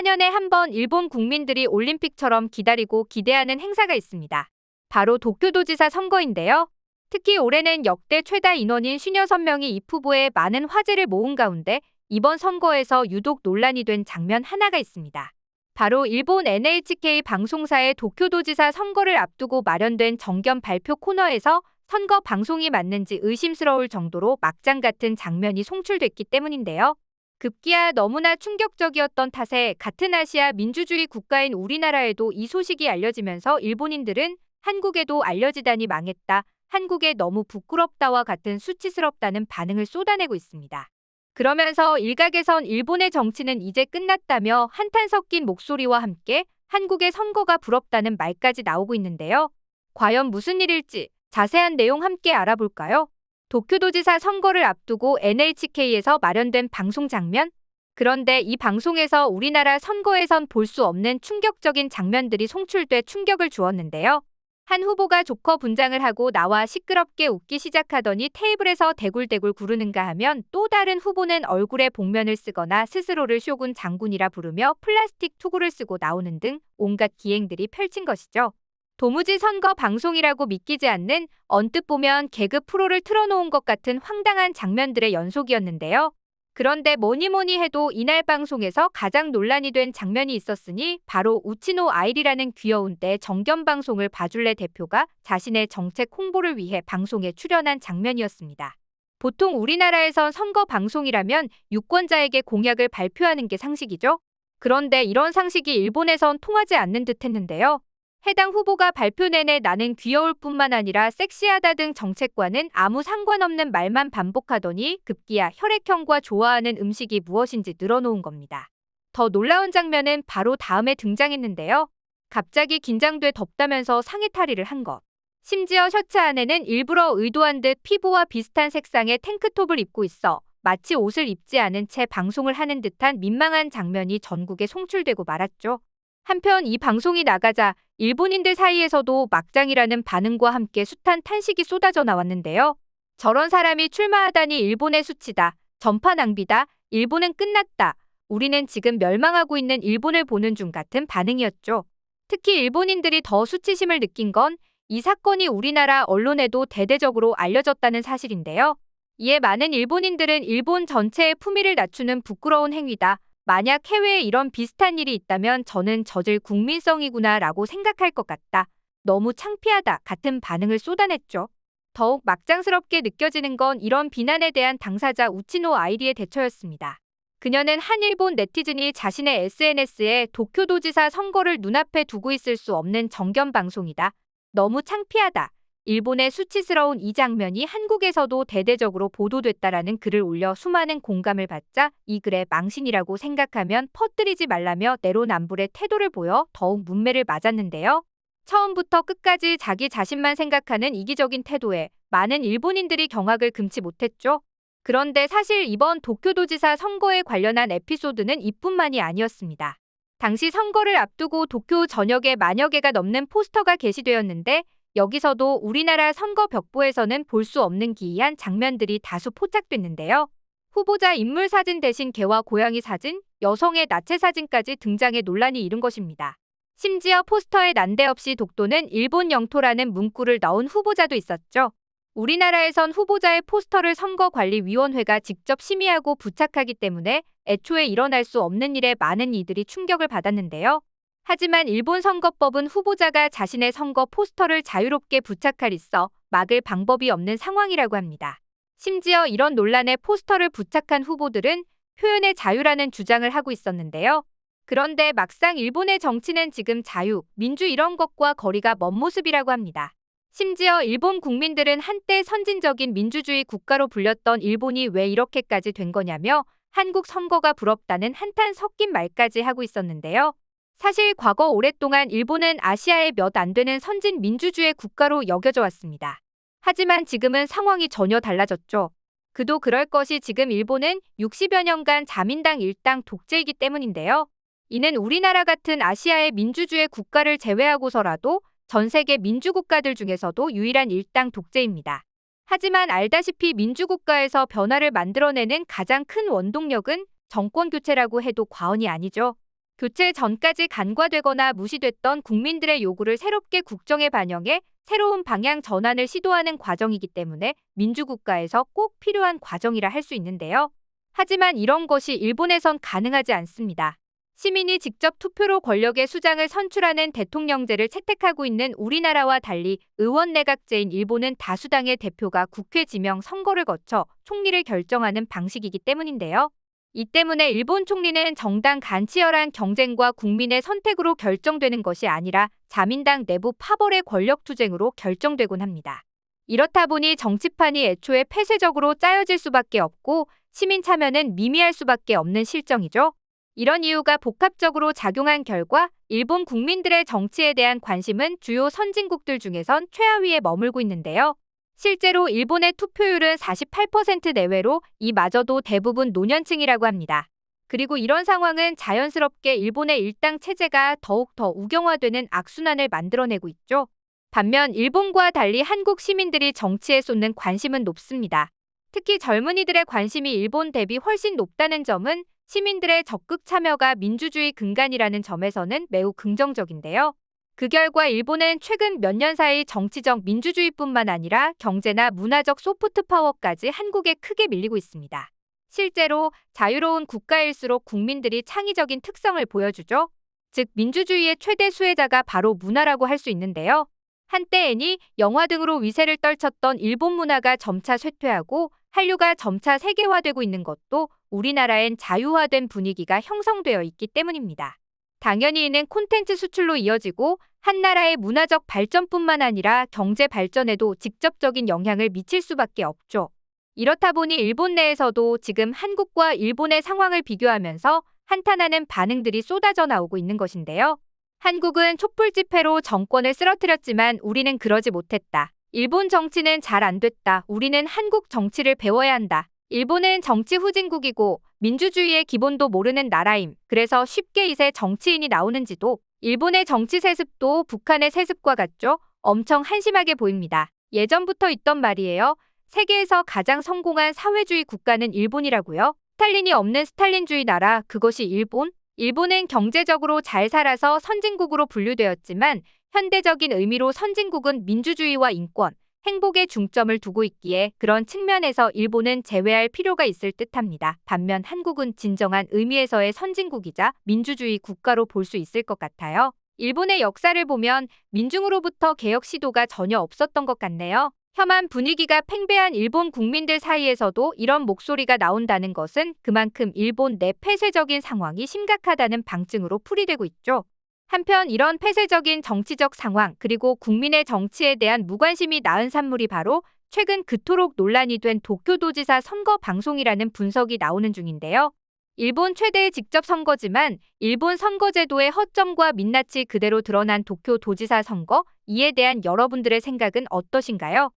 4년에 한 번 일본 국민들이 올림픽처럼 기다리고 기대하는 행사가 있습니다. 바로 도쿄도지사 선거인데요. 특히 올해는 역대 최다 인원인 56명이 입후보에 많은 화제를 모은 가운데 이번 선거에서 유독 논란이 된 장면 하나가 있습니다. 바로 일본 NHK 방송사의 도쿄도지사 선거를 앞두고 마련된 정견 발표 코너에서 선거 방송이 맞는지 의심스러울 정도로 막장 같은 장면이 송출됐기 때문인데요. 급기야 너무나 충격적이었던 탓에 같은 아시아 민주주의 국가인 우리나라에도 이 소식이 알려지면서 일본인들은 한국에도 알려지다니 망했다, 한국에 너무 부끄럽다와 같은 수치스럽다는 반응을 쏟아내고 있습니다. 그러면서 일각에선 일본의 정치는 이제 끝났다며 한탄 섞인 목소리와 함께 한국의 선거가 부럽다는 말까지 나오고 있는데요. 과연 무슨 일일지 자세한 내용 함께 알아볼까요? 도쿄도지사 선거를 앞두고 NHK에서 마련된 방송 장면? 그런데 이 방송에서 우리나라 선거에선 볼 수 없는 충격적인 장면들이 송출돼 충격을 주었는데요. 한 후보가 조커 분장을 하고 나와 시끄럽게 웃기 시작하더니 테이블에서 대굴대굴 구르는가 하면 또 다른 후보는 얼굴에 복면을 쓰거나 스스로를 쇼군 장군이라 부르며 플라스틱 투구를 쓰고 나오는 등 온갖 기행들이 펼친 것이죠. 도무지 선거 방송이라고 믿기지 않는, 언뜻 보면 개그 프로를 틀어놓은 것 같은 황당한 장면들의 연속이었는데요. 그런데 뭐니 해도 이날 방송에서 가장 논란이 된 장면이 있었으니 바로 우치노 아이리라는 귀여운 때 정견 방송을 봐줄래 대표가 자신의 정책 홍보를 위해 방송에 출연한 장면이었습니다. 보통 우리나라에선 선거 방송이라면 유권자에게 공약을 발표하는 게 상식이죠. 그런데 이런 상식이 일본에선 통하지 않는 듯 했는데요. 해당 후보가 발표 내내 나는 귀여울 뿐만 아니라 섹시하다 등 정책과는 아무 상관없는 말만 반복하더니 급기야 혈액형과 좋아하는 음식이 무엇인지 늘어놓은 겁니다. 더 놀라운 장면은 바로 다음에 등장했는데요. 갑자기 긴장돼 덥다면서 상의 탈의를 한 것. 심지어 셔츠 안에는 일부러 의도한 듯 피부와 비슷한 색상의 탱크톱을 입고 있어 마치 옷을 입지 않은 채 방송을 하는 듯한 민망한 장면이 전국에 송출되고 말았죠. 한편 이 방송이 나가자 일본인들 사이에서도 막장이라는 반응과 함께 숱한 탄식이 쏟아져 나왔는데요. 저런 사람이 출마하다니 일본의 수치다, 전파 낭비다, 일본은 끝났다, 우리는 지금 멸망하고 있는 일본을 보는 중 같은 반응이었죠. 특히 일본인들이 더 수치심을 느낀 건 이 사건이 우리나라 언론에도 대대적으로 알려졌다는 사실인데요. 이에 많은 일본인들은 일본 전체의 품위를 낮추는 부끄러운 행위다, 만약 해외에 이런 비슷한 일이 있다면 저는 저질 국민성이구나 라고 생각할 것 같다, 너무 창피하다 같은 반응을 쏟아냈죠. 더욱 막장스럽게 느껴지는 건 이런 비난에 대한 당사자 우치노 아이리의 대처였습니다. 그녀는 한 일본 네티즌이 자신의 SNS에 도쿄도지사 선거를 눈앞에 두고 있을 수 없는 정견 방송이다, 너무 창피하다, 일본의 수치스러운 이 장면이 한국에서도 대대적으로 보도됐다라는 글을 올려 수많은 공감을 받자 이 글에 망신이라고 생각하면 퍼뜨리지 말라며 내로남불의 태도를 보여 더욱 문매를 맞았는데요. 처음부터 끝까지 자기 자신만 생각하는 이기적인 태도에 많은 일본인들이 경악을 금치 못했죠. 그런데 사실 이번 도쿄도지사 선거에 관련한 에피소드는 이뿐만이 아니었습니다. 당시 선거를 앞두고 도쿄 전역에 만여 개가 넘는 포스터가 게시되었는데 여기서도 우리나라 선거 벽보에서는 볼 수 없는 기이한 장면들이 다수 포착됐는데요. 후보자 인물 사진 대신 개와 고양이 사진, 여성의 나체 사진까지 등장해 논란이 일은 것입니다. 심지어 포스터에 난데없이 독도는 일본 영토라는 문구를 넣은 후보자도 있었죠. 우리나라에선 후보자의 포스터를 선거관리위원회가 직접 심의하고 부착하기 때문에 애초에 일어날 수 없는 일에 많은 이들이 충격을 받았는데요. 하지만 일본 선거법은 후보자가 자신의 선거 포스터를 자유롭게 부착할 있어 막을 방법이 없는 상황이라고 합니다. 심지어 이런 논란에 포스터를 부착한 후보들은 표현의 자유라는 주장을 하고 있었는데요. 그런데 막상 일본의 정치는 지금 자유, 민주 이런 것과 거리가 먼 모습이라고 합니다. 심지어 일본 국민들은 한때 선진적인 민주주의 국가로 불렸던 일본이 왜 이렇게까지 된 거냐며 한국 선거가 부럽다는 한탄 섞인 말까지 하고 있었는데요. 사실 과거 오랫동안 일본은 아시아의 몇 안 되는 선진 민주주의 국가로 여겨져 왔습니다. 하지만 지금은 상황이 전혀 달라졌죠. 그도 그럴 것이 지금 일본은 60여 년간 자민당 일당 독재이기 때문인데요. 이는 우리나라 같은 아시아의 민주주의 국가를 제외하고서라도 전 세계 민주국가들 중에서도 유일한 일당 독재입니다. 하지만 알다시피 민주국가에서 변화를 만들어내는 가장 큰 원동력은 정권교체라고 해도 과언이 아니죠. 교체 전까지 간과되거나 무시됐던 국민들의 요구를 새롭게 국정에 반영해 새로운 방향 전환을 시도하는 과정이기 때문에 민주국가에서 꼭 필요한 과정이라 할 수 있는데요. 하지만 이런 것이 일본에선 가능하지 않습니다. 시민이 직접 투표로 권력의 수장을 선출하는 대통령제를 채택하고 있는 우리나라와 달리 의원 내각제인 일본은 다수당의 대표가 국회 지명 선거를 거쳐 총리를 결정하는 방식이기 때문인데요. 이 때문에 일본 총리는 정당 간 치열한 경쟁과 국민의 선택으로 결정되는 것이 아니라 자민당 내부 파벌의 권력투쟁으로 결정되곤 합니다. 이렇다 보니 정치판이 애초에 폐쇄적으로 짜여질 수밖에 없고 시민 참여는 미미할 수밖에 없는 실정이죠. 이런 이유가 복합적으로 작용한 결과 일본 국민들의 정치에 대한 관심은 주요 선진국들 중에선 최하위에 머물고 있는데요. 실제로 일본의 투표율은 48% 내외로 이마저도 대부분 노년층이라고 합니다. 그리고 이런 상황은 자연스럽게 일본의 일당 체제가 더욱 더 우경화되는 악순환을 만들어내고 있죠. 반면 일본과 달리 한국 시민들이 정치에 쏟는 관심은 높습니다. 특히 젊은이들의 관심이 일본 대비 훨씬 높다는 점은 시민들의 적극 참여가 민주주의 근간이라는 점에서는 매우 긍정적인데요. 그 결과 일본은 최근 몇 년 사이 정치적 민주주의뿐만 아니라 경제나 문화적 소프트 파워까지 한국에 크게 밀리고 있습니다. 실제로 자유로운 국가일수록 국민들이 창의적인 특성을 보여주죠. 즉 민주주의의 최대 수혜자가 바로 문화라고 할 수 있는데요. 한때 애니, 영화 등으로 위세를 떨쳤던 일본 문화가 점차 쇠퇴하고 한류가 점차 세계화되고 있는 것도 우리나라엔 자유화된 분위기가 형성되어 있기 때문입니다. 당연히 이는 콘텐츠 수출로 이어지고 한 나라의 문화적 발전뿐만 아니라 경제 발전에도 직접적인 영향을 미칠 수밖에 없죠. 이렇다 보니 일본 내에서도 지금 한국과 일본의 상황을 비교하면서 한탄하는 반응들이 쏟아져 나오고 있는 것인데요. 한국은 촛불 집회로 정권을 쓰러뜨렸지만 우리는 그러지 못했다. 일본 정치는 잘 안 됐다. 우리는 한국 정치를 배워야 한다. 일본은 정치 후진국이고 민주주의의 기본도 모르는 나라임. 그래서 쉽게 이세 정치인이 나오는지도 일본의 정치 세습도 북한의 세습과 같죠? 엄청 한심하게 보입니다. 예전부터 있던 말이에요. 세계에서 가장 성공한 사회주의 국가는 일본이라고요. 스탈린이 없는 스탈린주의 나라, 그것이 일본? 일본은 경제적으로 잘 살아서 선진국으로 분류되었지만 현대적인 의미로 선진국은 민주주의와 인권, 행복에 중점을 두고 있기에 그런 측면에서 일본은 제외할 필요가 있을 듯합니다. 반면 한국은 진정한 의미에서의 선진국이자 민주주의 국가로 볼 수 있을 것 같아요. 일본의 역사를 보면 민중으로부터 개혁 시도가 전혀 없었던 것 같네요. 혐한 분위기가 팽배한 일본 국민들 사이에서도 이런 목소리가 나온다는 것은 그만큼 일본 내 폐쇄적인 상황이 심각하다는 방증으로 풀이되고 있죠. 한편 이런 폐쇄적인 정치적 상황 그리고 국민의 정치에 대한 무관심이 낳은 산물이 바로 최근 그토록 논란이 된 도쿄도지사 선거 방송이라는 분석이 나오는 중인데요. 일본 최대의 직접 선거지만 일본 선거제도의 허점과 민낯이 그대로 드러난 도쿄도지사 선거, 이에 대한 여러분들의 생각은 어떠신가요?